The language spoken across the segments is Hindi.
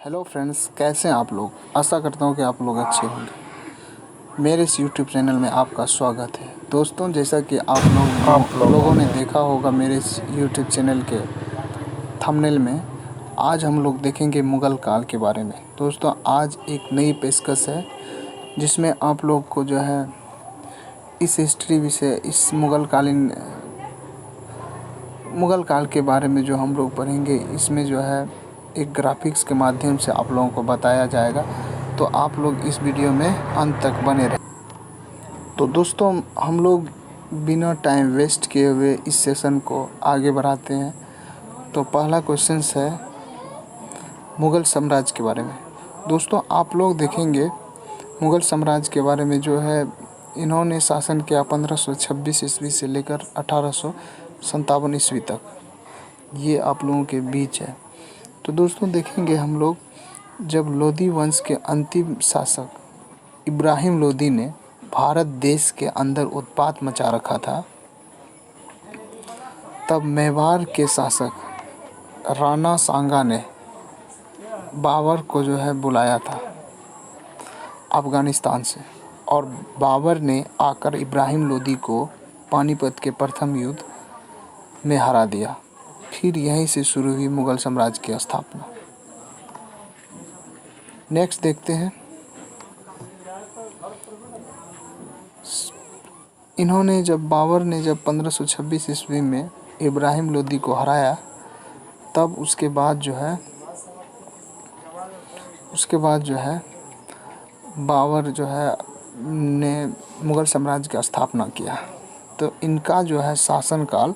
हेलो फ्रेंड्स, कैसे हैं आप लोग। आशा करता हूँ कि आप लोग अच्छे होंगे। मेरे इस यूट्यूब चैनल में आपका स्वागत है। दोस्तों, जैसा कि आप लोगों ने देखा होगा मेरे इस यूट्यूब चैनल के थंबनेल में, आज हम लोग देखेंगे मुग़ल काल के बारे में। दोस्तों, आज एक नई पेशकश है जिसमें आप लोग को जो है इस हिस्ट्री विषय, इस मुग़ल काल के बारे में जो हम लोग पढ़ेंगे, इसमें जो है एक ग्राफिक्स के माध्यम से आप लोगों को बताया जाएगा। तो आप लोग इस वीडियो में अंत तक बने रहें। तो दोस्तों, हम लोग बिना टाइम वेस्ट किए हुए इस सेशन को आगे बढ़ाते हैं। तो पहला क्वेश्चन है मुग़ल साम्राज्य के बारे में। दोस्तों, आप लोग देखेंगे मुग़ल साम्राज्य के बारे में जो है, इन्होंने शासन किया 1526 ईस्वी से लेकर 1857 ईस्वी तक। ये आप लोगों के बीच है। तो दोस्तों, देखेंगे हम लोग जब लोदी वंश के अंतिम शासक इब्राहिम लोदी ने भारत देश के अंदर उत्पात मचा रखा था, तब मेवाड़ के शासक राणा सांगा ने बाबर को जो है बुलाया था अफ़गानिस्तान से, और बाबर ने आकर इब्राहिम लोदी को पानीपत के प्रथम युद्ध में हरा दिया। फिर यहीं से शुरू हुई मुग़ल साम्राज्य की स्थापना। नेक्स्ट देखते हैं, बाबर ने जब 1526 ईस्वी में इब्राहिम लोदी को हराया, तब उसके बाद जो है बाबर जो है ने मुग़ल साम्राज्य की स्थापना किया। तो इनका जो है शासनकाल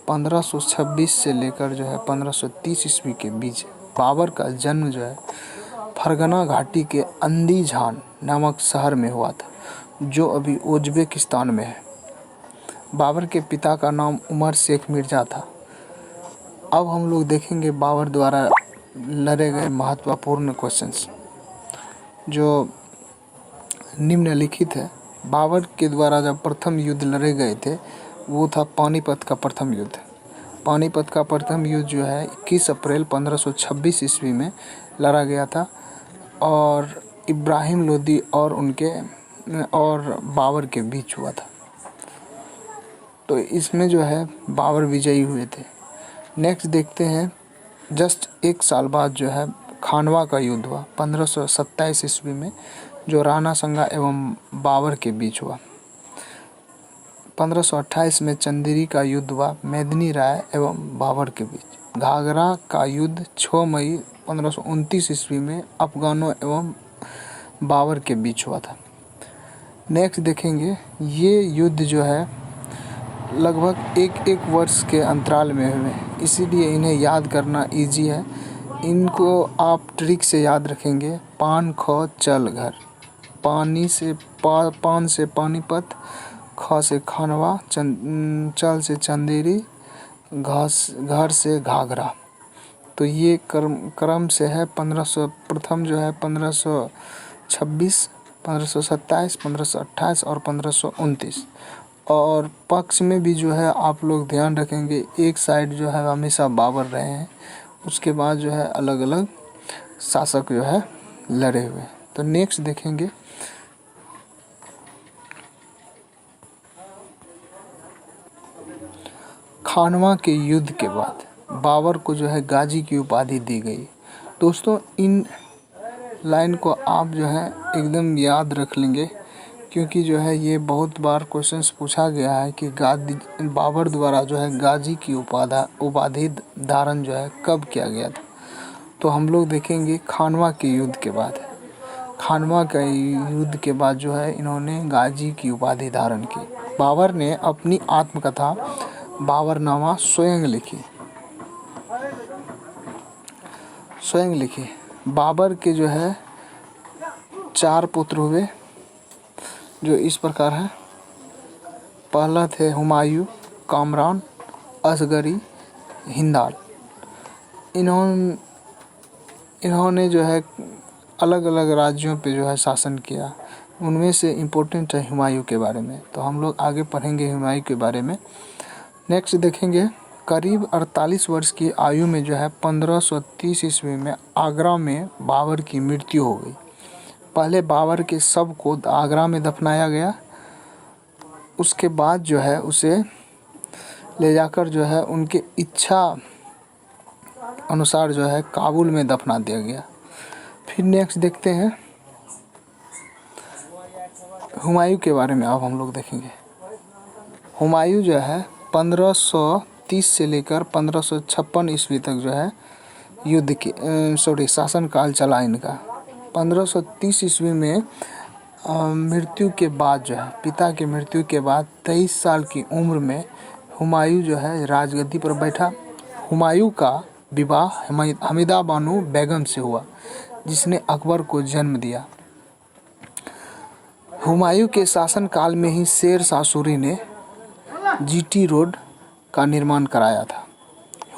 1526 से लेकर जो है 1530 ईस्वी के बीच। बाबर का जन्म जो है फरगना घाटी के अंदीजान नामक शहर में हुआ था, जो अभी उज़्बेकिस्तान में है। बाबर के पिता का नाम उमर शेख मिर्ज़ा था। अब हम लोग देखेंगे बाबर द्वारा लड़े गए महत्वपूर्ण क्वेश्चंस जो निम्नलिखित है। बाबर के द्वारा जब प्रथम युद्ध लड़े गए थे, वो था पानीपत का प्रथम युद्ध। पानीपत का प्रथम युद्ध जो है 21 अप्रैल 1526 ईस्वी में लड़ा गया था, और इब्राहिम लोदी और बाबर के बीच हुआ था। तो इसमें जो है बाबर विजयी हुए थे। नेक्स्ट देखते हैं, जस्ट एक साल बाद जो है खानवा का युद्ध हुआ 1527 ईस्वी में, जो राणा सांगा एवं बाबर के बीच हुआ। 1528 में चंदेरी का युद्ध हुआ मेदिनी राय एवं बाबर के बीच। घाघरा का युद्ध 6 मई 1529 ईस्वी में अफगानों एवं बाबर के बीच हुआ था। नेक्स्ट देखेंगे, ये युद्ध जो है लगभग एक वर्ष के अंतराल में हुए, इसीलिए इन्हें याद करना इजी है। इनको आप ट्रिक से याद रखेंगे। पान ख चल घर, पान से पानीपत, ख से खानवा, चल से चंदेरी, घर से घाघरा। तो ये क्रम से है। 1500 प्रथम जो है 1526, 1527, 1528 और 1529। और पक्ष में भी जो है आप लोग ध्यान रखेंगे, एक साइड जो है हमेशा बाबर रहे हैं, उसके बाद जो है अलग अलग शासक जो है लड़े हुए। तो नेक्स्ट देखेंगे, खानवा के युद्ध के बाद बाबर को जो है गाजी की उपाधि दी गई। दोस्तों, इन लाइन को आप जो है एकदम याद रख लेंगे, क्योंकि जो है ये बहुत बार क्वेश्चंस पूछा गया है कि बाबर द्वारा जो है गाजी की उपाधि धारण जो है कब किया गया था। तो हम लोग देखेंगे खानवा के युद्ध के बाद। खानवा के युद्ध के बाद जो है इन्होंने गाजी की उपाधि धारण की। बाबर ने अपनी आत्मकथा बाबरनामा स्वयं लिखी। बाबर के जो है 4 पुत्र हुए, जो इस प्रकार है। पहला थे हुमायूं, कामरान, असगरी, हिंदाल। इन्होंने जो है अलग अलग राज्यों पे जो है शासन किया। उनमें से इम्पोर्टेंट है हुमायूं के बारे में, तो हम लोग आगे पढ़ेंगे हुमायूं के बारे में। नेक्स्ट देखेंगे करीब 48 वर्ष की आयु में जो है 1530 ईस्वी में आगरा में बाबर की मृत्यु हो गई। पहले बाबर के शव को आगरा में दफनाया गया, उसके बाद जो है उसे ले जाकर जो है उनके इच्छा अनुसार जो है काबुल में दफना दिया गया। फिर नेक्स्ट देखते हैं हुमायूं के बारे में। अब हम लोग देखेंगे हुमायूं जो है 1530 से लेकर 1556 ईस्वी तक जो है युद्ध की शासनकाल चला इनका। 1530 ईस्वी में मृत्यु के बाद जो है पिता की मृत्यु के बाद 23 साल की उम्र में हुमायूं जो है राजगद्दी पर बैठा। हुमायूं का विवाह हमीदा बानो बेगम से हुआ, जिसने अकबर को जन्म दिया। हुमायूं के शासनकाल में ही शेर शाह सूरी ने जीटी रोड का निर्माण कराया था।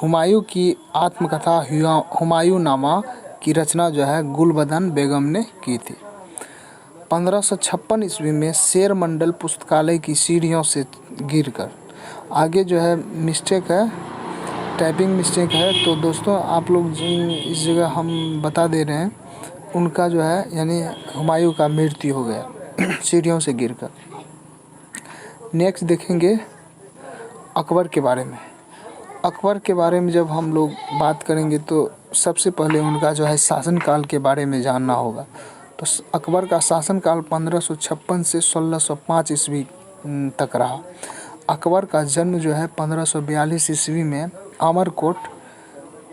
हुमायूं की आत्मकथा हुमायूं नामा की रचना जो है गुलबदन बेगम ने की थी। 1556 ईस्वी में शेर मंडल पुस्तकालय की सीढ़ियों से गिरकर, आगे जो है मिस्टेक है, टाइपिंग मिस्टेक है, तो दोस्तों आप लोग इस जगह हम बता दे रहे हैं उनका जो है यानी हुमायूं का मृत्यु हो गया सीढ़ियों से गिरकर। नेक्स्ट देखेंगे अकबर के बारे में। अकबर के बारे में जब हम लोग बात करेंगे तो सबसे पहले उनका जो है शासनकाल के बारे में जानना होगा। तो अकबर का शासनकाल 1556 से 1605 ईस्वी तक रहा। अकबर का जन्म जो है 1542 ईस्वी में अमरकोट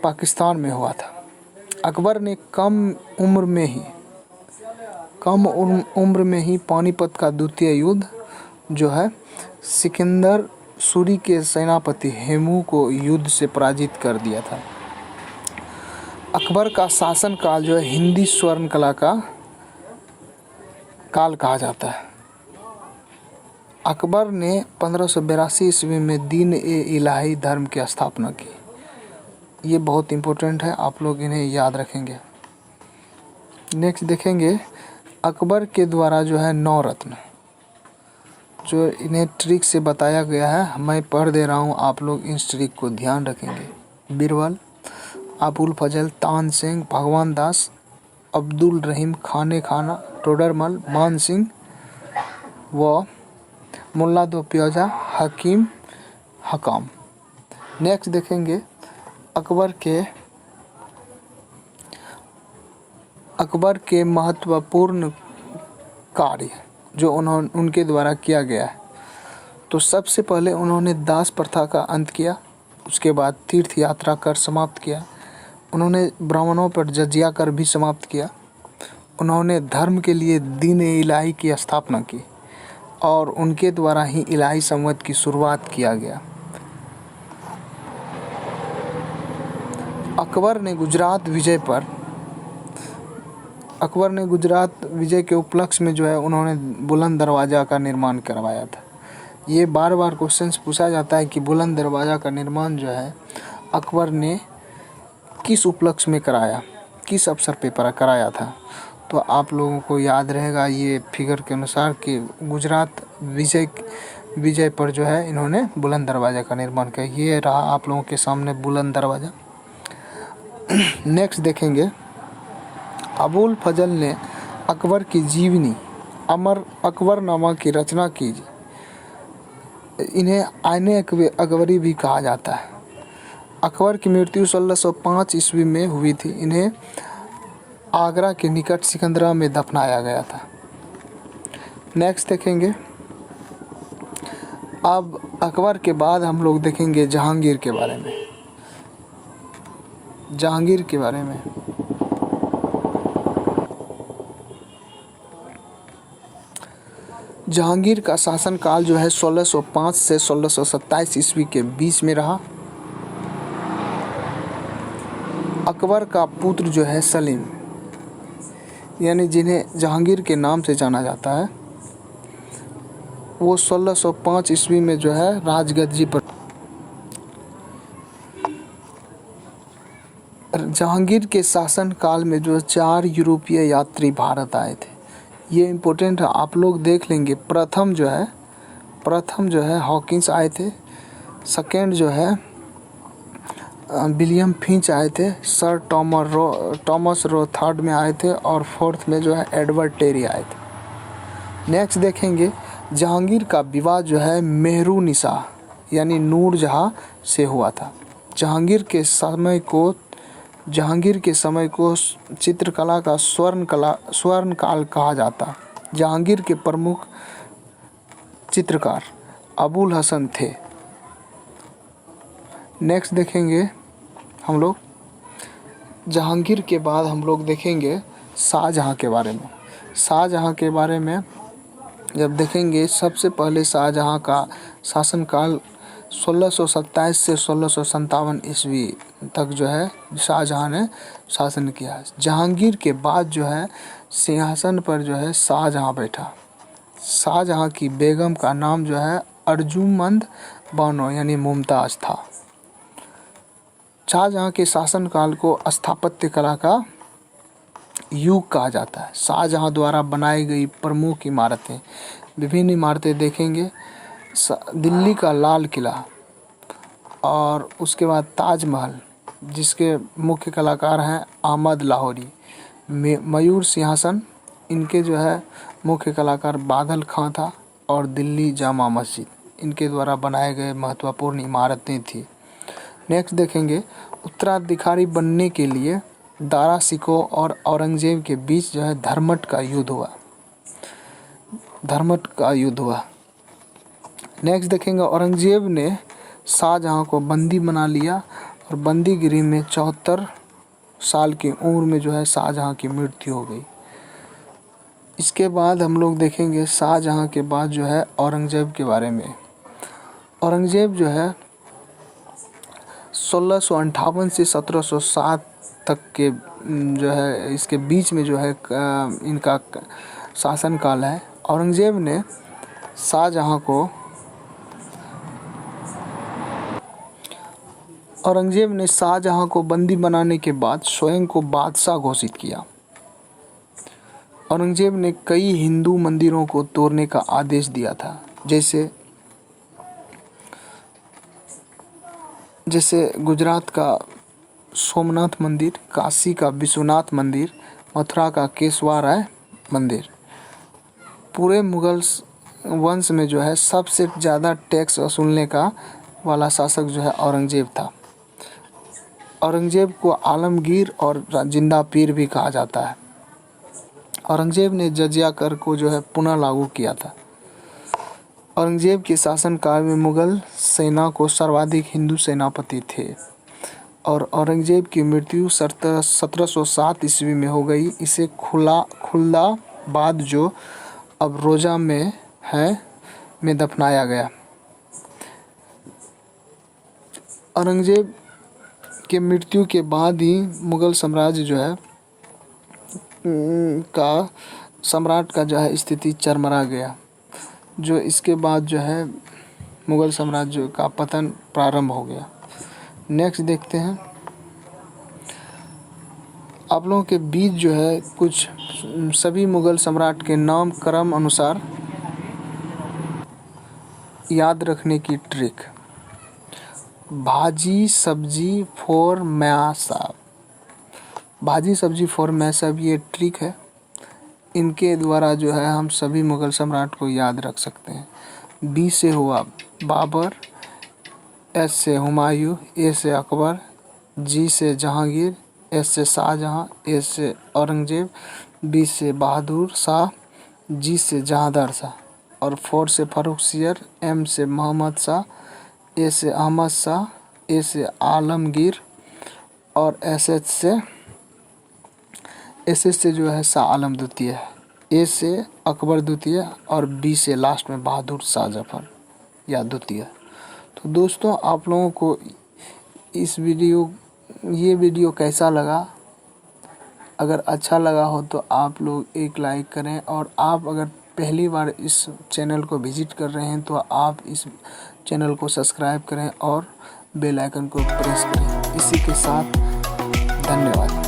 पाकिस्तान में हुआ था। अकबर ने कम उम्र में ही पानीपत का द्वितीय युद्ध जो है सिकंदर सूरी के सेनापति हेमू को युद्ध से पराजित कर दिया था। अकबर का शासन काल जो है हिंदी स्वर्ण कला का काल कहा जाता है। अकबर ने 1582 ईस्वी में दीन ए इलाही धर्म की स्थापना की। ये बहुत इम्पोर्टेंट है, आप लोग इन्हें याद रखेंगे। नेक्स्ट देखेंगे अकबर के द्वारा जो है 9 रत्न, जो इन्हें ट्रिक से बताया गया है, मैं पढ़ दे रहा हूँ, आप लोग इस ट्रिक को ध्यान रखेंगे। बीरबल, अबुल फजल, तानसेन, भगवान दास, अब्दुल रहीम, खाने खाना, टोडरमल, मान सिंह व मुल्ला दो प्याजा हकीम हकाम। नेक्स्ट देखेंगे अकबर के महत्वपूर्ण कार्य जो उनके द्वारा किया गया है। तो सबसे पहले उन्होंने दास प्रथा का अंत किया, उसके बाद तीर्थ यात्रा कर समाप्त किया, उन्होंने ब्राह्मणों पर जजिया कर भी समाप्त किया, उन्होंने धर्म के लिए दीन इलाही की स्थापना की और उनके द्वारा ही इलाही संवत की शुरुआत किया गया। अकबर ने गुजरात विजय के उपलक्ष्य में जो है उन्होंने बुलंद दरवाज़ा का निर्माण करवाया था। ये बार बार क्वेश्चंस पूछा जाता है कि बुलंद दरवाज़ा का निर्माण जो है अकबर ने किस उपलक्ष्य में कराया, किस अवसर पे कराया था। तो आप लोगों को याद रहेगा ये फिगर के अनुसार कि गुजरात विजय पर जो है इन्होंने बुलंद दरवाज़ा का निर्माण किया। ये रहा आप लोगों के सामने बुलंद दरवाज़ा। नेक्स्ट देखेंगे अबुल फजल ने अकबर की जीवनी अमर अकबरनामा की रचना की। इन्हें आईने अकबरी भी कहा जाता है। अकबर की मृत्यु 1605 ईस्वी में हुई थी। इन्हें आगरा के निकट सिकंदरा में दफनाया गया था। नेक्स्ट देखेंगे अब अकबर के बाद हम लोग देखेंगे जहांगीर के बारे में। जहांगीर का शासनकाल जो है 1605 से 1627 ईस्वी के बीच में रहा। अकबर का पुत्र जो है सलीम, यानी जिन्हें जहांगीर के नाम से जाना जाता है, वो 1605 ईस्वी में जो है राजगद्दी पर। जहांगीर के शासनकाल में जो 4 यूरोपीय यात्री भारत आए थे। ये इम्पोर्टेंट है, आप लोग देख लेंगे। प्रथम जो है हॉकिंस आए थे। सेकेंड जो है विलियम फिंच आए थे, सर टॉमस रो थर्ड में आए थे और फोर्थ में जो है एडवर्ड टेरी आए थे। नेक्स्ट देखेंगे जहांगीर का विवाह जो है मेहरुनिसा यानी नूरजहाँ से हुआ था। जहांगीर के समय को चित्रकला का स्वर्ण काल कहा जाता। जहांगीर के प्रमुख चित्रकार अबुल हसन थे। नेक्स्ट देखेंगे हम लोग जहांगीर के बाद हम लोग देखेंगे शाहजहाँ के बारे में। शाहजहाँ के बारे में जब देखेंगे, सबसे पहले शाहजहाँ का शासनकाल 1627 से 1657 ईस्वी तक जो है शाहजहाँ ने शासन किया। जहांगीर के बाद जो है सिंहासन पर जो है शाहजहाँ बैठा। शाहजहाँ की बेगम का नाम जो है अर्जुमंद बानो यानी मुमताज़ था। शाहजहाँ के शासनकाल को स्थापत्य कला का युग कहा जाता है। शाहजहाँ द्वारा बनाई गई प्रमुख इमारतें, विभिन्न इमारतें देखेंगे, दिल्ली का लाल किला और उसके बाद ताजमहल जिसके मुख्य कलाकार हैं अहमद लाहौरी। मयूर सिंहासन, इनके जो है मुख्य कलाकार बादल खां था। और दिल्ली जामा मस्जिद इनके द्वारा बनाए गए महत्वपूर्ण इमारतें थी। नेक्स्ट देखेंगे उत्तराधिकारी बनने के लिए दारा शिकोह और औरंगजेब के बीच जो है धर्मट का युद्ध हुआ। नेक्स्ट देखेंगे औरंगजेब ने शाहजहाँ को बंदी बना लिया और बंदीगिरी में 74 साल की उम्र में जो है शाहजहाँ की मृत्यु हो गई। इसके बाद हम लोग देखेंगे शाहजहाँ के बाद जो है औरंगजेब के बारे में। औरंगजेब जो है 1658 से 1707 तक के जो है इसके बीच में जो है इनका शासनकाल है। औरंगजेब ने शाहजहाँ को बंदी बनाने के बाद स्वयं को बादशाह घोषित किया। औरंगजेब ने कई हिंदू मंदिरों को तोड़ने का आदेश दिया था, जैसे गुजरात का सोमनाथ मंदिर, काशी का विश्वनाथ मंदिर, मथुरा का केशवराय मंदिर। पूरे मुगल वंश में जो है सबसे ज़्यादा टैक्स वसूलने का वाला शासक जो है औरंगजेब था। औरंगजेब को आलमगीर और जिंदा पीर भी कहा जाता है। औरंगजेब ने जजिया कर को जो है पुनः लागू किया था। औरंगजेब के शासनकाल में मुगल सेना को सर्वाधिक हिंदू सेनापति थे और औरंगजेब की मृत्यु 1707 ईस्वी में हो गई। इसे खुलदाबाद जो अब रोजा में है में दफनाया गया। औरंगजेब के मृत्यु के बाद ही मुगल साम्राज्य जो है सम्राट का जो है स्थिति चरमरा गया। जो इसके बाद जो है मुगल साम्राज्य का पतन प्रारंभ हो गया। नेक्स्ट देखते हैं, आप लोगों के बीच जो है कुछ सभी मुगल सम्राट के नाम क्रम अनुसार याद रखने की ट्रिक। भाजी सब्जी फॉर मैसाब, भाजी सब्जी फॉर मैसाब ये ट्रिक है। इनके द्वारा जो है हम सभी मुगल सम्राट को याद रख सकते हैं। बी से हुआ बाबर, एस से हुमायूं, ए से अकबर, जी से जहांगीर, एस से शाहजहाँ, ए से औरंगजेब, बी से बहादुर शाह, जी से जहांदार शाह और 4 से फर्रुखसियर, एम से मोहम्मद शाह, ए से अहमद शाह, ए से आलमगीर और एस से जो है शाह आलम द्वितीय है, ए से अकबर द्वितीय और बी से लास्ट में बहादुर शाह जफर या द्वितीय। तो दोस्तों आप लोगों को ये वीडियो कैसा लगा? अगर अच्छा लगा हो तो आप लोग एक लाइक करें और आप अगर पहली बार इस चैनल को विजिट कर रहे हैं तो आप इस चैनल को सब्सक्राइब करें और बेल आइकन को प्रेस करें। इसी के साथ धन्यवाद।